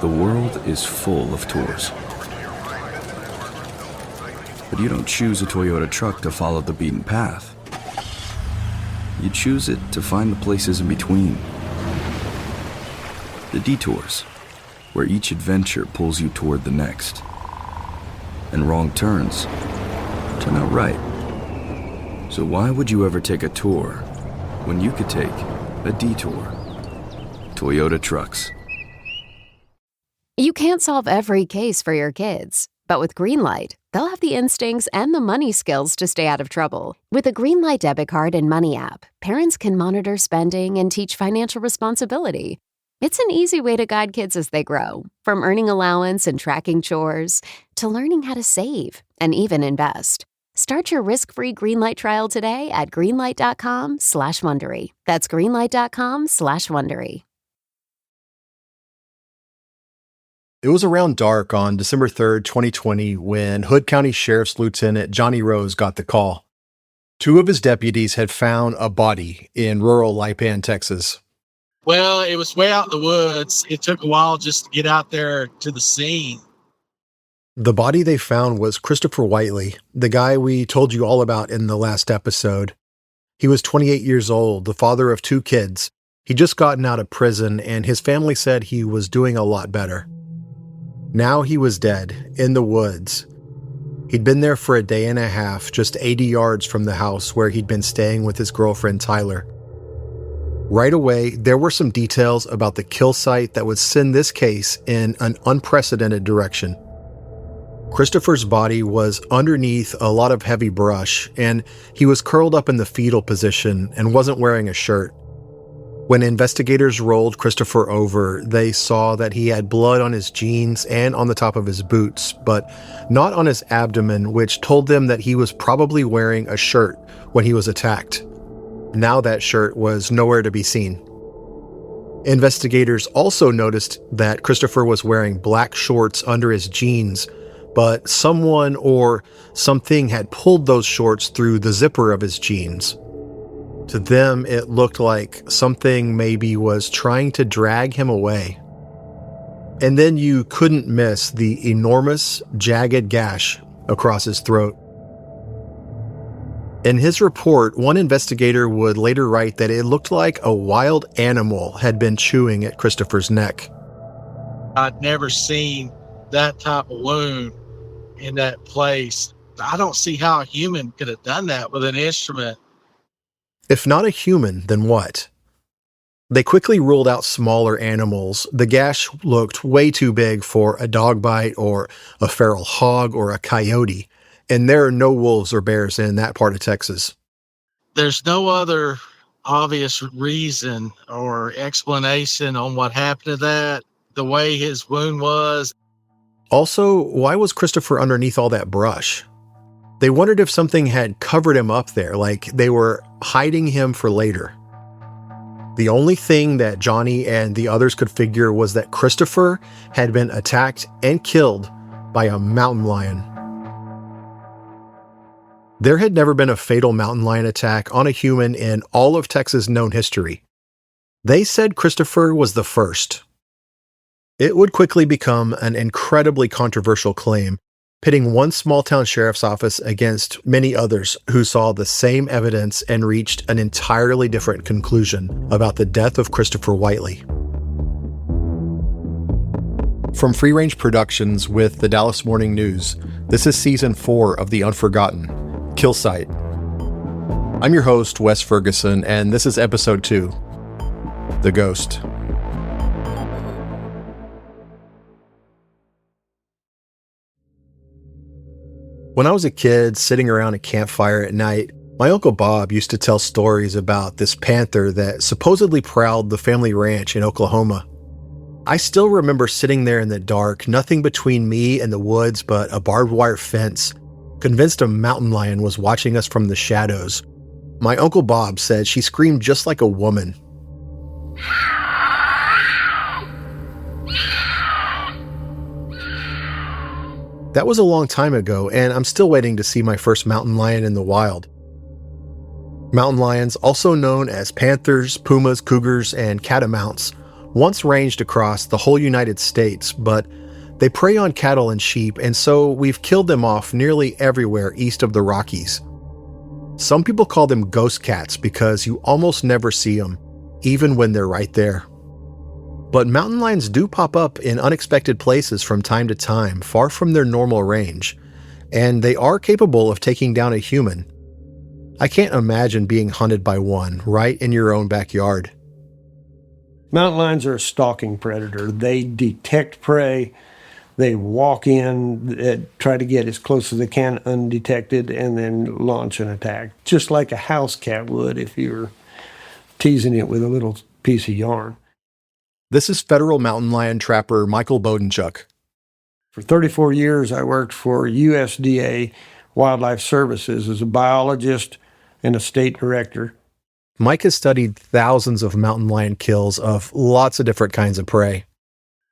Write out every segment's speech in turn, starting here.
The world is full of tours. But you don't choose a Toyota truck to follow the beaten path. You choose it to find the places in between. The detours, where each adventure pulls you toward the next. And wrong turns turn out right. So why would you ever take a tour when you could take a detour? Toyota Trucks. You can't solve every case for your kids, but with Greenlight, they'll have the instincts and the money skills to stay out of trouble. With a Greenlight debit card and money app, parents can monitor spending and teach financial responsibility. It's an easy way to guide kids as they grow, from earning allowance and tracking chores to learning how to save and even invest. Start your risk-free Greenlight trial today at greenlight.com/Wondery. That's greenlight.com/Wondery. It was around dark on December 3rd, 2020, when Hood County Sheriff's Lieutenant Johnny Rose got the call. Two of his deputies had found a body in rural Lipan, Texas. Well, it was way out in the woods. It took a while just to get out there to the scene. The body they found was Christopher Whiteley, the guy we told you all about in the last episode. He was 28 years old, the father of 2 kids. He'd just gotten out of prison, and his family said he was doing a lot better. Now he was dead, in the woods. He'd been there for a day and a half, just 80 yards from the house where he'd been staying with his girlfriend, Tyler. Right away, there were some details about the kill site that would send this case in an unprecedented direction. Christopher's body was underneath a lot of heavy brush, and he was curled up in the fetal position and wasn't wearing a shirt. When investigators rolled Christopher over, they saw that he had blood on his jeans and on the top of his boots, but not on his abdomen, which told them that he was probably wearing a shirt when he was attacked. Now that shirt was nowhere to be seen. Investigators also noticed that Christopher was wearing black shorts under his jeans, but someone or something had pulled those shorts through the zipper of his jeans. To them, it looked like something maybe was trying to drag him away. And then you couldn't miss the enormous, jagged gash across his throat. In his report, one investigator would later write that it looked like a wild animal had been chewing at Christopher's neck. I'd never seen that type of wound in that place. I don't see how a human could have done that with an instrument. If not a human, then what? They quickly ruled out smaller animals. The gash looked way too big for a dog bite or a feral hog or a coyote, and there are no wolves or bears in that part of Texas. There's no other obvious reason or explanation on what happened to that, the way his wound was. Also, why was Christopher underneath all that brush? They wondered if something had covered him up there, like they were hiding him for later. The only thing that Johnny and the others could figure was that Christopher had been attacked and killed by a mountain lion. There had never been a fatal mountain lion attack on a human in all of Texas' known history. They said Christopher was the first. It would quickly become an incredibly controversial claim, pitting one small-town sheriff's office against many others who saw the same evidence and reached an entirely different conclusion about the death of Christopher Whiteley. From Free Range Productions with the Dallas Morning News, this is Season 4 of The Unforgotten, Kill Site. I'm your host, Wes Ferguson, and this is Episode 2, The Ghost. When I was a kid, sitting around a campfire at night, my Uncle Bob used to tell stories about this panther that supposedly prowled the family ranch in Oklahoma. I still remember sitting there in the dark, nothing between me and the woods but a barbed wire fence, convinced a mountain lion was watching us from the shadows. My Uncle Bob said she screamed just like a woman. That was a long time ago, and I'm still waiting to see my first mountain lion in the wild. Mountain lions, also known as panthers, pumas, cougars, and catamounts, once ranged across the whole United States, but they prey on cattle and sheep, and so we've killed them off nearly everywhere east of the Rockies. Some people call them ghost cats because you almost never see them, even when they're right there. But mountain lions do pop up in unexpected places from time to time, far from their normal range, and they are capable of taking down a human. I can't imagine being hunted by one right in your own backyard. Mountain lions are a stalking predator. They detect prey. They walk in, try to get as close as they can undetected, and then launch an attack, just like a house cat would if you were teasing it with a little piece of yarn. This is federal mountain lion trapper Michael Bodenchuk. For 34 years, I worked for USDA Wildlife Services as a biologist and a state director. Mike has studied thousands of mountain lion kills of lots of different kinds of prey.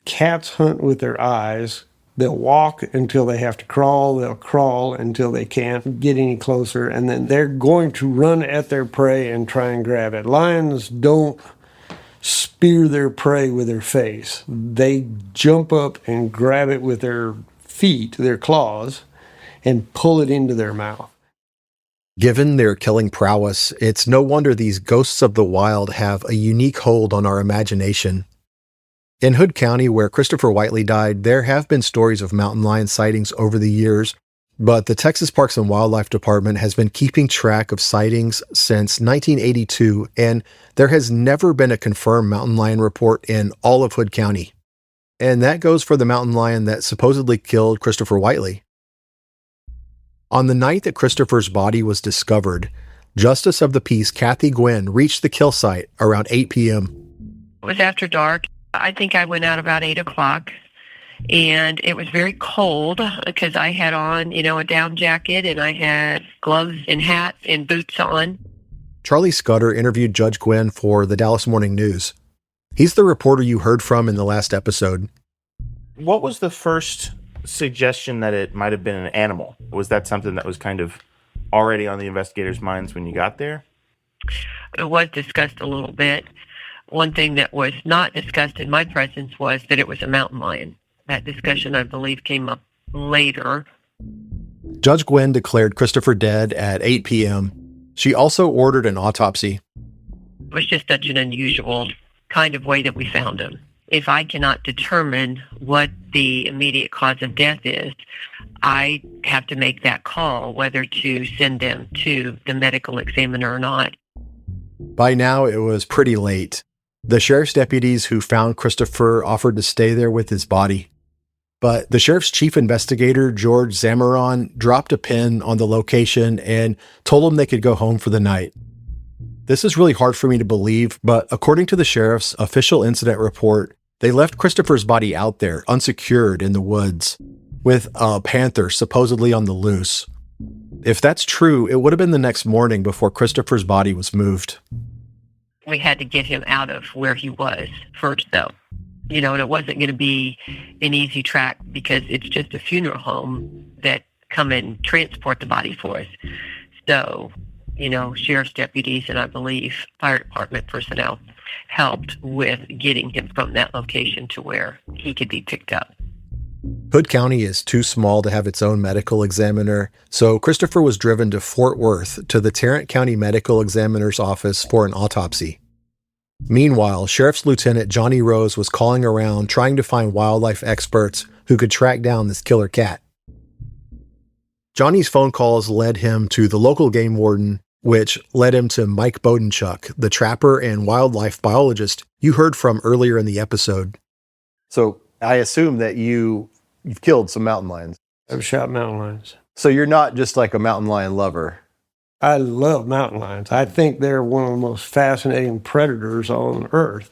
Cats hunt with their eyes. They'll walk until they have to crawl. They'll crawl until they can't get any closer. And then they're going to run at their prey and try and grab it. Lions don't spear their prey with their face. They jump up and grab it with their feet, their claws, and pull it into their mouth. Given their killing prowess, it's no wonder these ghosts of the wild have a unique hold on our imagination. In Hood County, where Christopher Whiteley died, there have been stories of mountain lion sightings over the years, but the Texas Parks and Wildlife Department has been keeping track of sightings since 1982, and there has never been a confirmed mountain lion report in all of Hood County. And that goes for the mountain lion that supposedly killed Christopher Whiteley. On the night that Christopher's body was discovered, Justice of the Peace Kathy Gwynn reached the kill site around 8 p.m. It was after dark. I think I went out about 8 o'clock, and it was very cold because I had on, a down jacket, and I had gloves and hats and boots on. Charlie Scudder interviewed Judge Gwynn for the Dallas Morning News. He's the reporter you heard from in the last episode. What was the first suggestion that it might have been an animal? Was that something that was kind of already on the investigators' minds when you got there? It was discussed a little bit. One thing that was not discussed in my presence was that it was a mountain lion. That discussion, I believe, came up later. Judge Gwynn declared Christopher dead at 8 p.m. She also ordered an autopsy. It was just such an unusual kind of way that we found him. If I cannot determine what the immediate cause of death is, I have to make that call whether to send them to the medical examiner or not. By now, it was pretty late. The sheriff's deputies who found Christopher offered to stay there with his body. But the sheriff's chief investigator, George Zamaron, dropped a pin on the location and told them they could go home for the night. This is really hard for me to believe, but according to the sheriff's official incident report, they left Christopher's body out there, unsecured in the woods, with a panther supposedly on the loose. If that's true, it would have been the next morning before Christopher's body was moved. We had to get him out of where he was first, though. And it wasn't going to be an easy track because it's just a funeral home that come and transport the body for us. So, sheriff's deputies and I believe fire department personnel helped with getting him from that location to where he could be picked up. Hood County is too small to have its own medical examiner, so Christopher was driven to Fort Worth to the Tarrant County Medical Examiner's office for an autopsy. Meanwhile, Sheriff's Lieutenant Johnny Rose was calling around trying to find wildlife experts who could track down this killer cat. Johnny's phone calls led him to the local game warden, which led him to Mike Bodenchuk, the trapper and wildlife biologist you heard from earlier in the episode. So I assume that you've killed some mountain lions. I've shot mountain lions. So you're not just like a mountain lion lover. I love mountain lions. I think they're one of the most fascinating predators on Earth.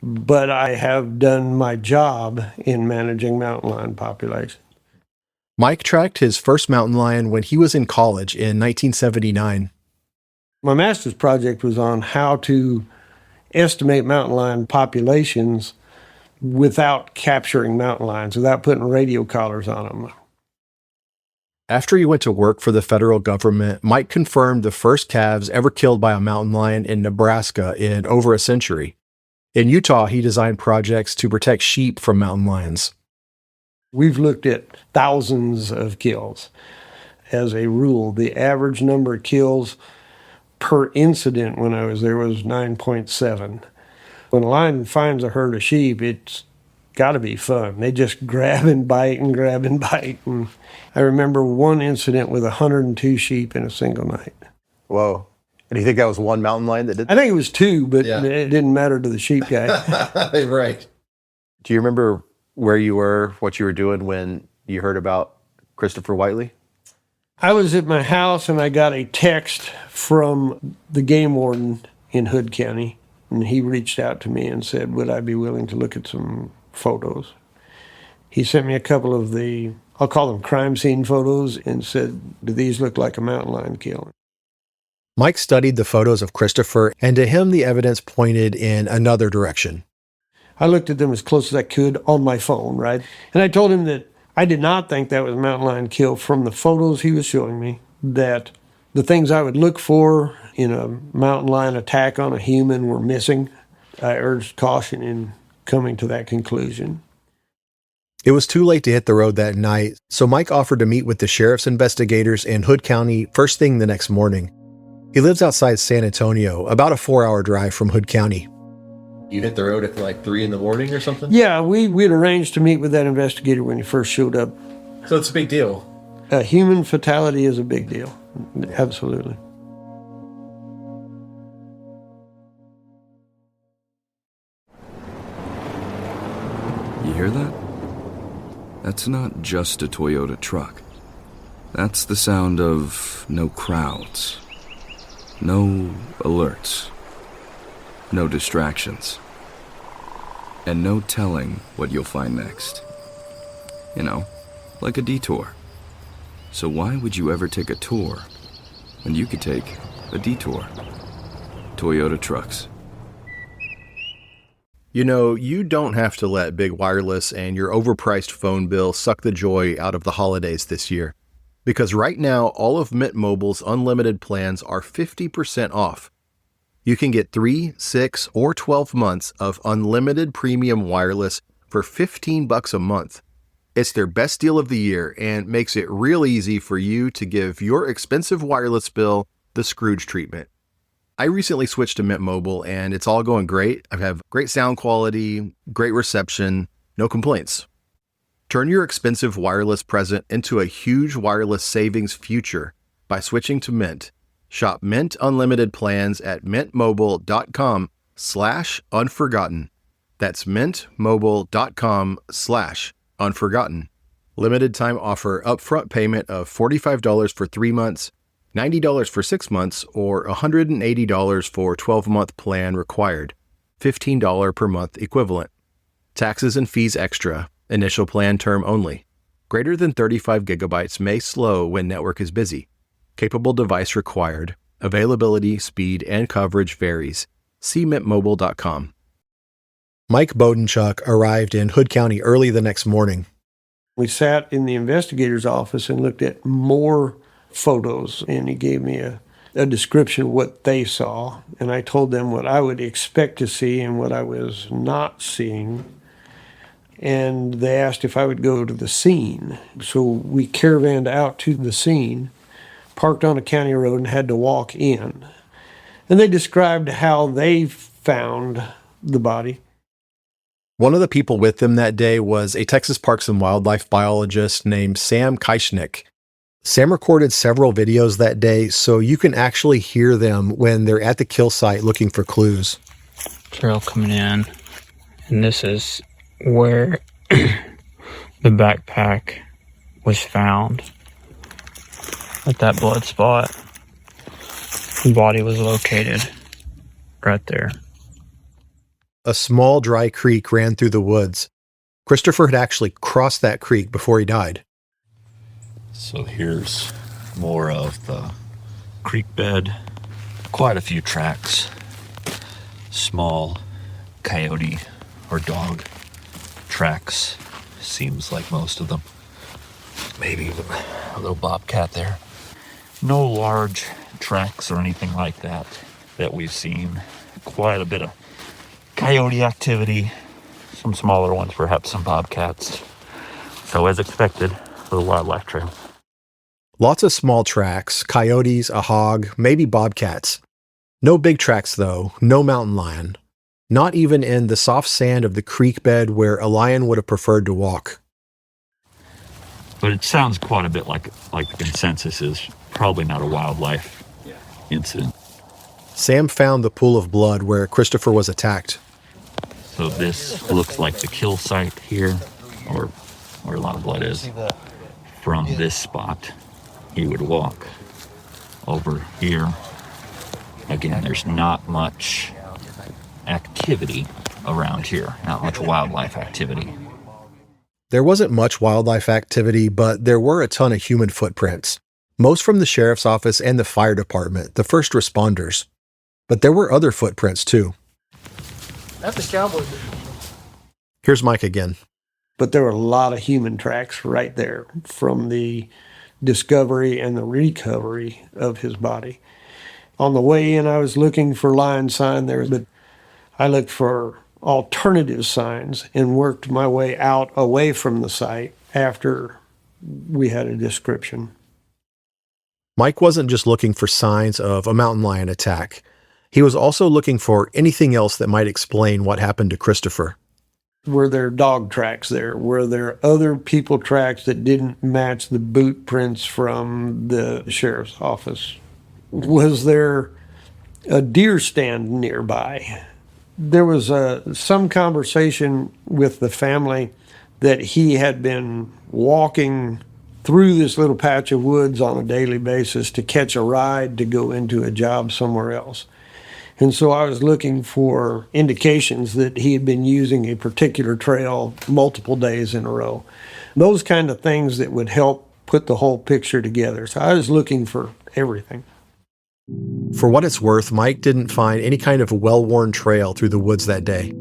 But I have done my job in managing mountain lion populations. Mike tracked his first mountain lion when he was in college in 1979. My master's project was on how to estimate mountain lion populations without capturing mountain lions, without putting radio collars on them. After he went to work for the federal government, Mike confirmed the first calves ever killed by a mountain lion in Nebraska in over a century. In Utah, he designed projects to protect sheep from mountain lions. We've looked at thousands of kills. As a rule, the average number of kills per incident when I was there was 9.7. When a lion finds a herd of sheep, it's got to be fun. They just grab and bite and grab and bite. And I remember one incident with 102 sheep in a single night. Whoa. And do you think that was one mountain lion that did I think it was two, but Yeah. it didn't matter to the sheep guy. that? Right. Do you remember where you were, what you were doing when you heard about Christopher Whiteley? I was at my house and I got a text from the game warden in Hood County, and he reached out to me and said, would I be willing to look at some photos? He sent me a couple of the, I'll call them crime scene photos, and said, do these look like a mountain lion kill? Mike studied the photos of Christopher, and to him, the evidence pointed in another direction. I looked at them as close as I could on my phone, right? And I told him that I did not think that was a mountain lion kill from the photos he was showing me, that the things I would look for in a mountain lion attack on a human were missing. I urged caution in coming to that conclusion. It was too late to hit the road that night, so Mike offered to meet with the sheriff's investigators in Hood County first thing the next morning. He lives outside San Antonio, about a 4-hour drive from Hood County. You hit the road at like 3 a.m. or something? Yeah, we'd arranged to meet with that investigator when he first showed up. So it's a big deal. A human fatality is a big deal. Absolutely. You hear that? That's not just a Toyota truck. That's the sound of no crowds, no alerts, no distractions, and no telling what you'll find next. You know, like a detour. So why would you ever take a tour when you could take a detour? Toyota trucks. You know, you don't have to let big wireless and your overpriced phone bill suck the joy out of the holidays this year. Because right now, all of Mint Mobile's unlimited plans are 50% off. You can get 3, 6, or 12 months of unlimited premium wireless for $15 a month. It's their best deal of the year and makes it real easy for you to give your expensive wireless bill the Scrooge treatment. I recently switched to Mint Mobile and it's all going great. I have great sound quality, great reception, no complaints. Turn your expensive wireless present into a huge wireless savings future by switching to Mint. Shop Mint Unlimited plans at mintmobile.com/unforgotten. That's mintmobile.com/unforgotten. Limited time offer, upfront payment of $45 for 3 months, $90 for 6 months, or $180 for 12-month plan required. $15 per month equivalent. Taxes and fees extra. Initial plan term only. Greater than 35 gigabytes may slow when network is busy. Capable device required. Availability, speed, and coverage varies. See mintmobile.com. Mike Bodenchuk arrived in Hood County early the next morning. We sat in the investigator's office and looked at more photos, and he gave me a description of what they saw, and I told them what I would expect to see and what I was not seeing. And they asked if I would go to the scene. So we caravanned out to the scene, parked on a county road, and had to walk in. And they described how they found the body. One of the people with them that day was a Texas Parks and Wildlife biologist named Sam Keichnick. Sam recorded several videos that day, so you can actually hear them when they're at the kill site looking for clues. Trail coming in, and this is where the backpack was found. At that blood spot, the body was located right there. A small dry creek ran through the woods. Christopher had actually crossed that creek before he died. So here's more of the creek bed. Quite a few tracks. Small coyote or dog tracks. Seems like most of them. Maybe even a little bobcat there. No large tracks or anything like that we've seen. Quite a bit of coyote activity, some smaller ones, perhaps some bobcats. So as expected, for the wildlife trail. Lots of small tracks, coyotes, a hog, maybe bobcats. No big tracks though, no mountain lion. Not even in the soft sand of the creek bed where a lion would have preferred to walk. But it sounds quite a bit like the consensus is probably not a wildlife incident. Sam found the pool of blood where Christopher was attacked. So this looks like the kill site here, or where a lot of blood is. From this spot, he would walk over here. Again, there's not much activity around here, not much wildlife activity. There wasn't much wildlife activity, but there were a ton of human footprints. Most from the sheriff's office and the fire department, the first responders. But there were other footprints too. That's a cowboy. Here's Mike again. But there were a lot of human tracks right there from the discovery and the recovery of his body. On the way in, I was looking for lion sign there, but I looked for alternative signs and worked my way out away from the site after we had a description. Mike wasn't just looking for signs of a mountain lion attack. He was also looking for anything else that might explain what happened to Christopher. Were there dog tracks there? Were there other people tracks that didn't match the boot prints from the sheriff's office? Was there a deer stand nearby? There was some conversation with the family that he had been walking through this little patch of woods on a daily basis to catch a ride to go into a job somewhere else. And so I was looking for indications that he had been using a particular trail multiple days in a row. Those kind of things that would help put the whole picture together. So I was looking for everything. For what it's worth, Mike didn't find any kind of well-worn trail through the woods that day.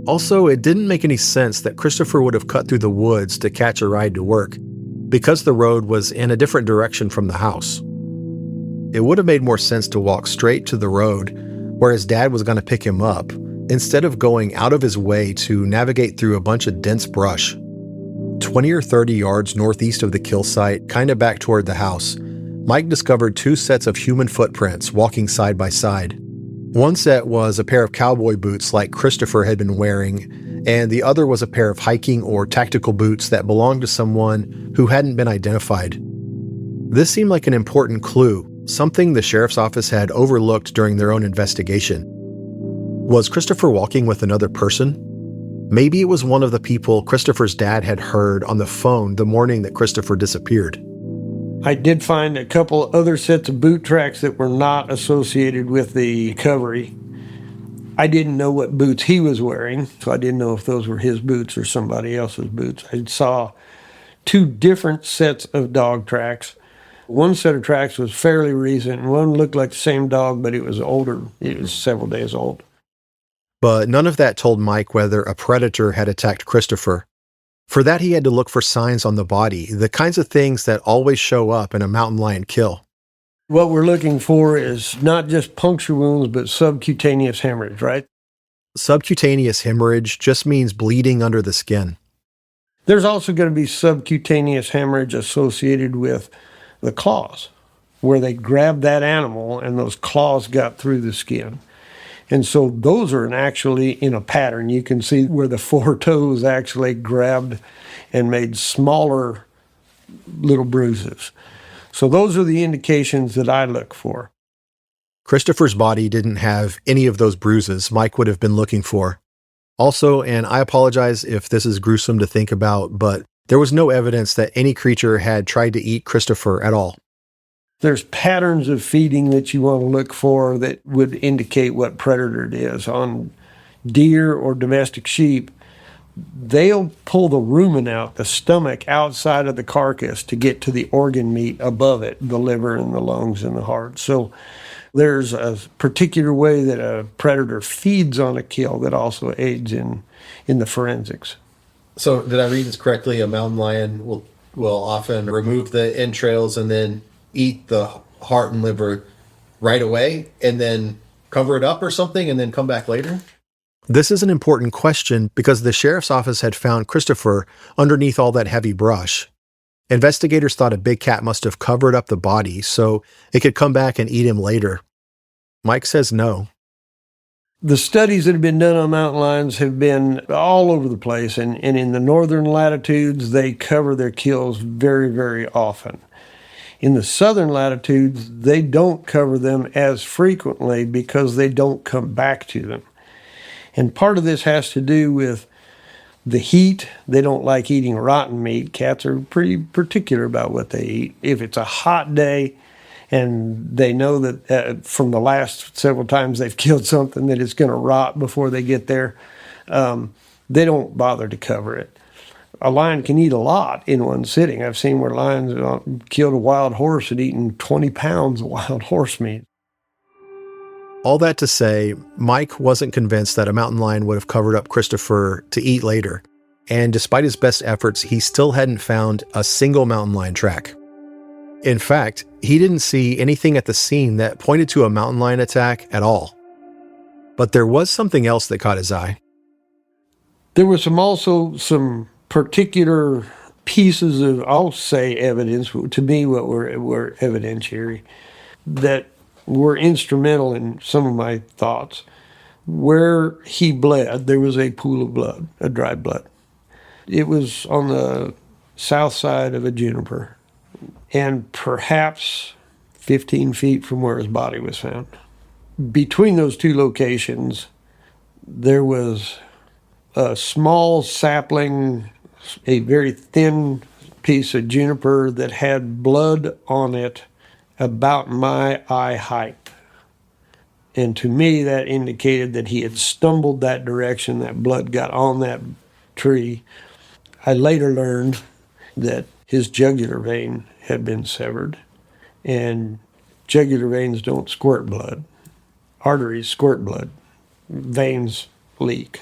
Also, it didn't make any sense that Christopher would have cut through the woods to catch a ride to work, because the road was in a different direction from the house. It would have made more sense to walk straight to the road where his dad was going to pick him up, instead of going out of his way to navigate through a bunch of dense brush. 20 or 30 yards northeast of the kill site, kind of back toward the house, Mike discovered two sets of human footprints walking side by side. One set was a pair of cowboy boots like Christopher had been wearing, and the other was a pair of hiking or tactical boots that belonged to someone who hadn't been identified. This seemed like an important clue, something the sheriff's office had overlooked during their own investigation. Was Christopher walking with another person? Maybe it was one of the people Christopher's dad had heard on the phone the morning that Christopher disappeared. I did find a couple other sets of boot tracks that were not associated with the recovery. I didn't know what boots he was wearing, so I didn't know if those were his boots or somebody else's boots. I saw two different sets of dog tracks. One set of tracks was fairly recent, and one looked like the same dog, but it was older. It was several days old. But none of that told Mike whether a predator had attacked Christopher. For that, he had to look for signs on the body, the kinds of things that always show up in a mountain lion kill. What we're looking for is not just puncture wounds, but subcutaneous hemorrhage, right? Subcutaneous hemorrhage just means bleeding under the skin. There's also going to be subcutaneous hemorrhage associated with the claws, where they grabbed that animal and those claws got through the skin. And so those are actually in a pattern. You can see where the four toes actually grabbed and made smaller little bruises. So those are the indications that I look for. Christopher's body didn't have any of those bruises Mike would have been looking for. Also, and I apologize if this is gruesome to think about, but there was no evidence that any creature had tried to eat Christopher at all. There's patterns of feeding that you want to look for that would indicate what predator it is. On deer or domestic sheep, they'll pull the rumen out, the stomach outside of the carcass to get to the organ meat above it, the liver and the lungs and the heart. So there's a particular way that a predator feeds on a kill that also aids in the forensics. So did I read this correctly? A mountain lion will often remove the entrails and then eat the heart and liver right away and then cover it up or something and then come back later? This is an important question because the sheriff's office had found Christopher underneath all that heavy brush. Investigators thought a big cat must have covered up the body so it could come back and eat him later. Mike says no. The studies that have been done on mountain lions have been all over the place, and in the northern latitudes, they cover their kills very, very often. In the southern latitudes, they don't cover them as frequently because they don't come back to them. And part of this has to do with the heat. They don't like eating rotten meat. Cats are pretty particular about what they eat. If it's a hot day and they know that from the last several times they've killed something that it's going to rot before they get there, they don't bother to cover it. A lion can eat a lot in one sitting. I've seen where lions killed a wild horse and eaten 20 pounds of wild horse meat. All that to say, Mike wasn't convinced that a mountain lion would have covered up Christopher to eat later. And despite his best efforts, he still hadn't found a single mountain lion track. In fact, he didn't see anything at the scene that pointed to a mountain lion attack at all. But there was something else that caught his eye. There was also some particular pieces of, I'll say, evidence, to me what were evidentiary, that were instrumental in some of my thoughts. Where he bled, there was a pool of blood, a dried blood. It was on the south side of a juniper, and perhaps 15 feet from where his body was found. Between those two locations, there was a small sapling, a very thin piece of juniper that had blood on it about my eye height. And to me, that indicated that he had stumbled that direction, that blood got on that tree. I later learned that his jugular vein had been severed, and jugular veins don't squirt blood. Arteries squirt blood. Veins leak.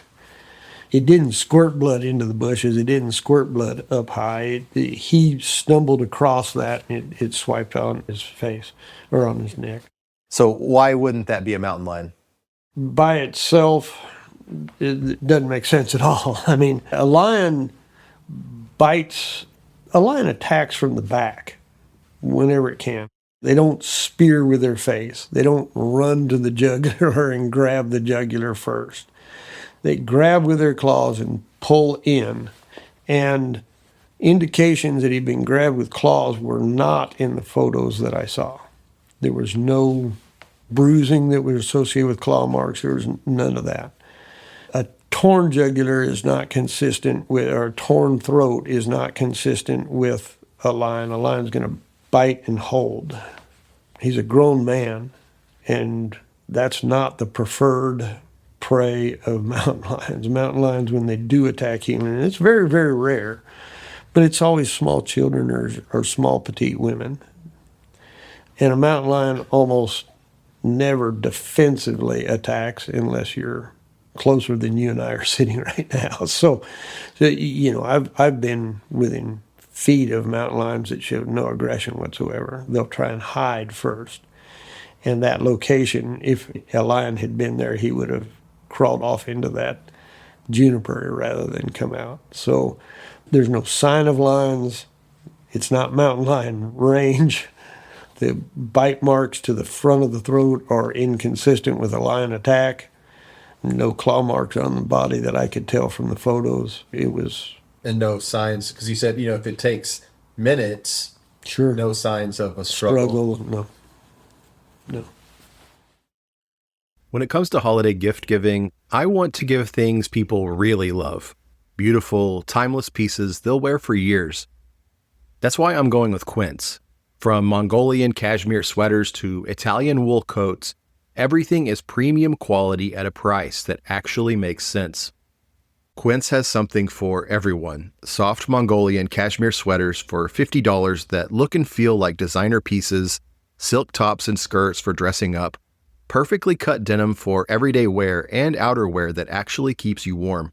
It didn't squirt blood into the bushes. It didn't squirt blood up high. He stumbled across that, and it swiped on his face or on his neck. So why wouldn't that be a mountain lion? By itself, it doesn't make sense at all. I mean, a lion attacks from the back whenever it can. They don't spear with their face. They don't run to the jugular and grab the jugular first. They grab with their claws and pull in, and indications that he'd been grabbed with claws were not in the photos that I saw. There was no bruising that was associated with claw marks. There was none of that. A torn jugular is not consistent with, or a torn throat is not consistent with a lion. A lion's going to bite and hold. He's a grown man, and that's not the preferred prey of mountain lions. Mountain lions, when they do attack humans, and it's very, very rare, but it's always small children or small petite women. And a mountain lion almost never defensively attacks unless you're closer than you and I are sitting right now. So you know, I've been within feet of mountain lions that show no aggression whatsoever. They'll try and hide first. And that location, if a lion had been there, he would have crawled off into that juniper rather than come out. So there's no sign of lions. It's not mountain lion range. The bite marks to the front of the throat are inconsistent with a lion attack. No claw marks on the body that I could tell from the photos. It was... And no signs, because you said, you know, if it takes minutes, Sure. no signs of a struggle. No. When it comes to holiday gift giving, I want to give things people really love. Beautiful, timeless pieces they'll wear for years. That's why I'm going with Quince. From Mongolian cashmere sweaters to Italian wool coats, everything is premium quality at a price that actually makes sense. Quince has something for everyone. Soft Mongolian cashmere sweaters for $50 that look and feel like designer pieces, silk tops and skirts for dressing up, perfectly cut denim for everyday wear, and outerwear that actually keeps you warm.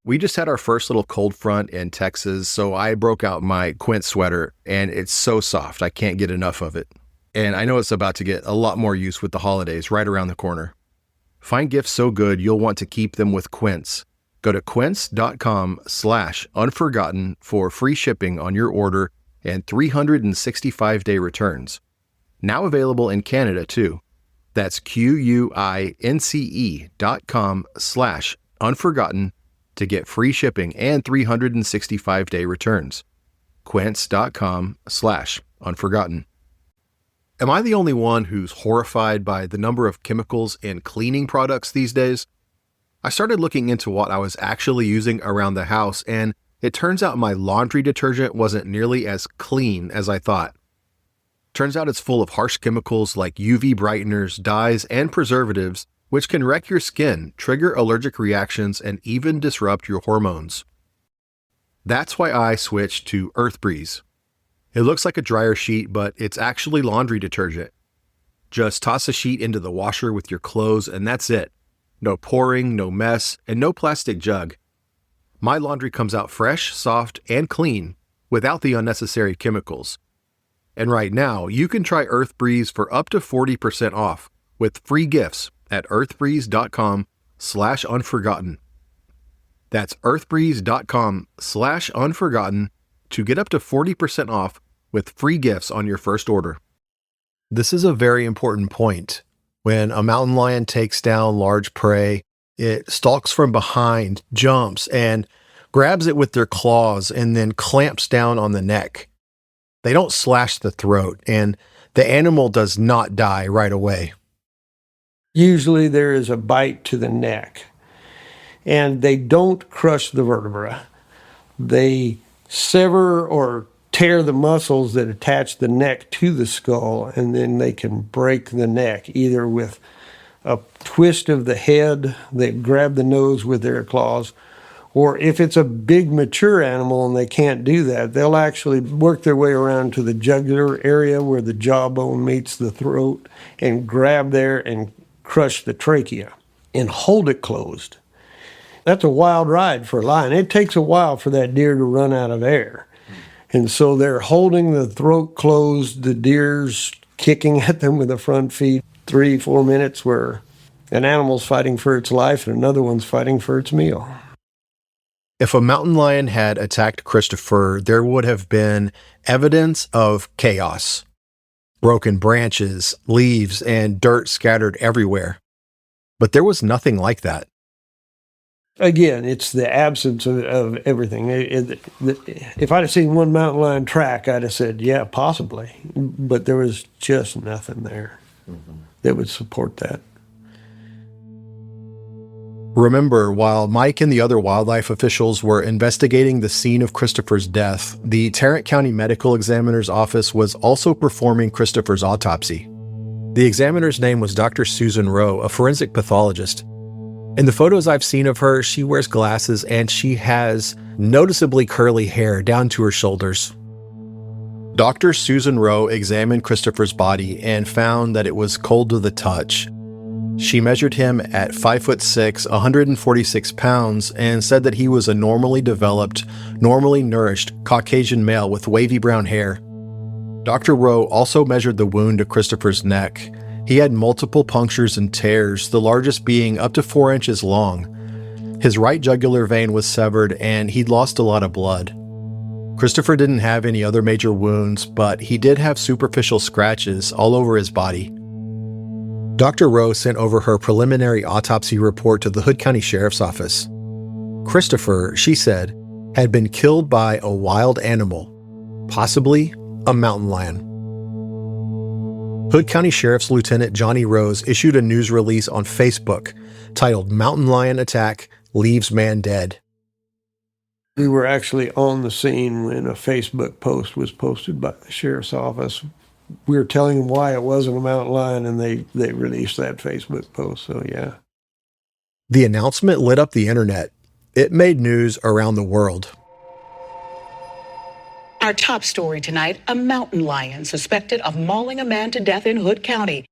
We just had our first little cold front in Texas, so I broke out my Quince sweater, and it's so soft, I can't get enough of it. And I know it's about to get a lot more use with the holidays right around the corner. Find gifts so good you'll want to keep them with Quince. Go to quince.com/unforgotten for free shipping on your order and 365-day returns. Now available in Canada too. That's QUINCE.com/unforgotten to get free shipping and 365-day returns. Quince.com/unforgotten. Am I the only one who's horrified by the number of chemicals in cleaning products these days? I started looking into what I was actually using around the house, and it turns out my laundry detergent wasn't nearly as clean as I thought. Turns out it's full of harsh chemicals like UV brighteners, dyes, and preservatives, which can wreck your skin, trigger allergic reactions, and even disrupt your hormones. That's why I switched to EarthBreeze. It looks like a dryer sheet, but it's actually laundry detergent. Just toss a sheet into the washer with your clothes, and that's it. No pouring, no mess, and no plastic jug. My laundry comes out fresh, soft, and clean without the unnecessary chemicals. And right now, you can try EarthBreeze for up to 40% off with free gifts at earthbreeze.com/unforgotten. That's earthbreeze.com/unforgotten to get up to 40% off with free gifts on your first order. This is a very important point. When a mountain lion takes down large prey, it stalks from behind, jumps, and grabs it with their claws and then clamps down on the neck. They don't slash the throat, and the animal does not die right away. Usually there is a bite to the neck, and they don't crush the vertebra. They sever or tear the muscles that attach the neck to the skull, and then they can break the neck either with a twist of the head. They grab the nose with their claws, or if it's a big mature animal and they can't do that, they'll actually work their way around to the jugular area where the jawbone meets the throat and grab there and crush the trachea and hold it closed. That's a wild ride for a lion. It takes a while for that deer to run out of air. And so they're holding the throat closed, the deer's kicking at them with the front feet, 3-4 minutes where an animal's fighting for its life and another one's fighting for its meal. If a mountain lion had attacked Christopher, there would have been evidence of chaos. Broken branches, leaves, and dirt scattered everywhere. But there was nothing like that. Again, it's the absence of everything. If I'd have seen one mountain lion track, I'd have said, yeah, possibly. But there was just nothing there that would support that. Remember, while Mike and the other wildlife officials were investigating the scene of Christopher's death, the Tarrant County Medical Examiner's Office was also performing Christopher's autopsy. The examiner's name was Dr. Susan Rowe, a forensic pathologist. In the photos I've seen of her, she wears glasses and she has noticeably curly hair down to her shoulders. Dr. Susan Rowe examined Christopher's body and found that it was cold to the touch. She measured him at 5'6", 146 pounds, and said that he was a normally developed, normally nourished Caucasian male with wavy brown hair. Dr. Rowe also measured the wound to Christopher's neck. He had multiple punctures and tears, the largest being up to 4 inches long. His right jugular vein was severed and he'd lost a lot of blood. Christopher didn't have any other major wounds, but he did have superficial scratches all over his body. Dr. Rowe sent over her preliminary autopsy report to the Hood County Sheriff's Office. Christopher, she said, had been killed by a wild animal, possibly a mountain lion. Hood County Sheriff's Lieutenant Johnny Rose issued a news release on Facebook titled "Mountain Lion Attack Leaves Man Dead." We were actually on the scene when a Facebook post was posted by the sheriff's office. We were telling them why it wasn't a mountain lion, and they released that Facebook post, so yeah. The announcement lit up the internet. It made news around the world. Our top story tonight, a mountain lion suspected of mauling a man to death in Hood County.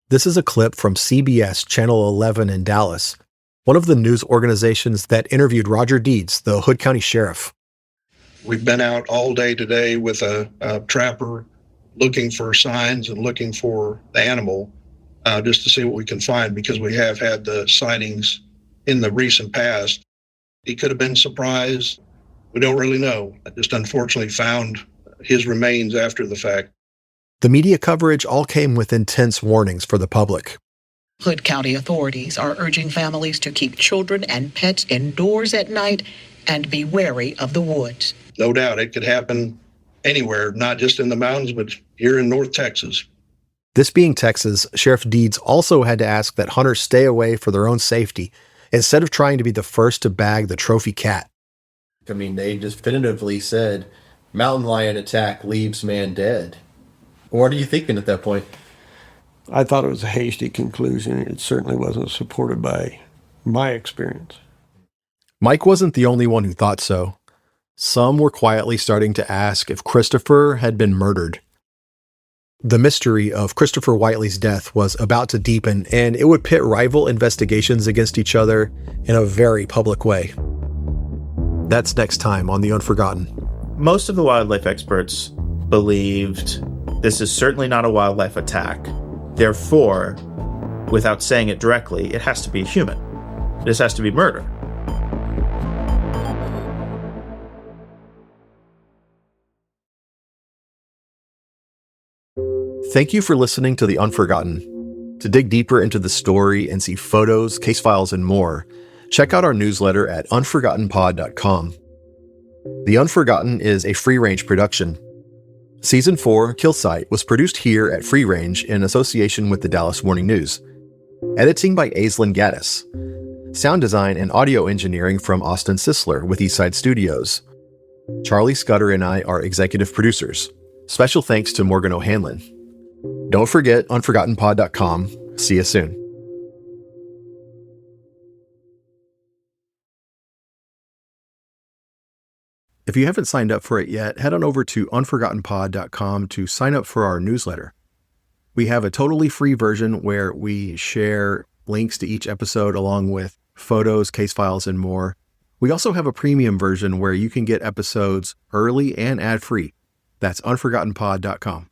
This is a clip from CBS Channel 11 in Dallas, one of the news organizations that interviewed Roger Deeds, the Hood County Sheriff. We've been out all day today with a trapper looking for signs and looking for the animal. just to see what we can find, because we have had the sightings in the recent past. He could have been surprised. We don't really know. I just unfortunately found his remains after the fact. The media coverage all came with intense warnings for the public. Hood County authorities are urging families to keep children and pets indoors at night and be wary of the woods. No doubt it could happen anywhere, not just in the mountains, but here in North Texas. This being Texas, Sheriff Deeds also had to ask that hunters stay away for their own safety instead of trying to be the first to bag the trophy cat. I mean, they definitively said mountain lion attack leaves man dead. What are you thinking at that point? I thought it was a hasty conclusion. It certainly wasn't supported by my experience. Mike wasn't the only one who thought so. Some were quietly starting to ask if Christopher had been murdered. The mystery of Christopher Whiteley's death was about to deepen, and it would pit rival investigations against each other in a very public way. That's next time on The Unforgotten. Most of the wildlife experts believed this is certainly not a wildlife attack. Therefore, without saying it directly, it has to be human. This has to be murder. Thank you for listening to The Unforgotten. To dig deeper into the story and see photos, case files, and more, check out our newsletter at unforgottenpod.com. The Unforgotten is a free-range production. Season 4, Kill Site, was produced here at Free Range in association with the Dallas Morning News. Editing by Aislinn Gaddis. Sound design and audio engineering from Austin Sisler with Eastside Studios. Charlie Scudder and I are executive producers. Special thanks to Morgan O'Hanlon. Don't forget unforgottenpod.com. See you soon. If you haven't signed up for it yet, head on over to unforgottenpod.com to sign up for our newsletter. We have a totally free version where we share links to each episode along with photos, case files, and more. We also have a premium version where you can get episodes early and ad-free. That's unforgottenpod.com.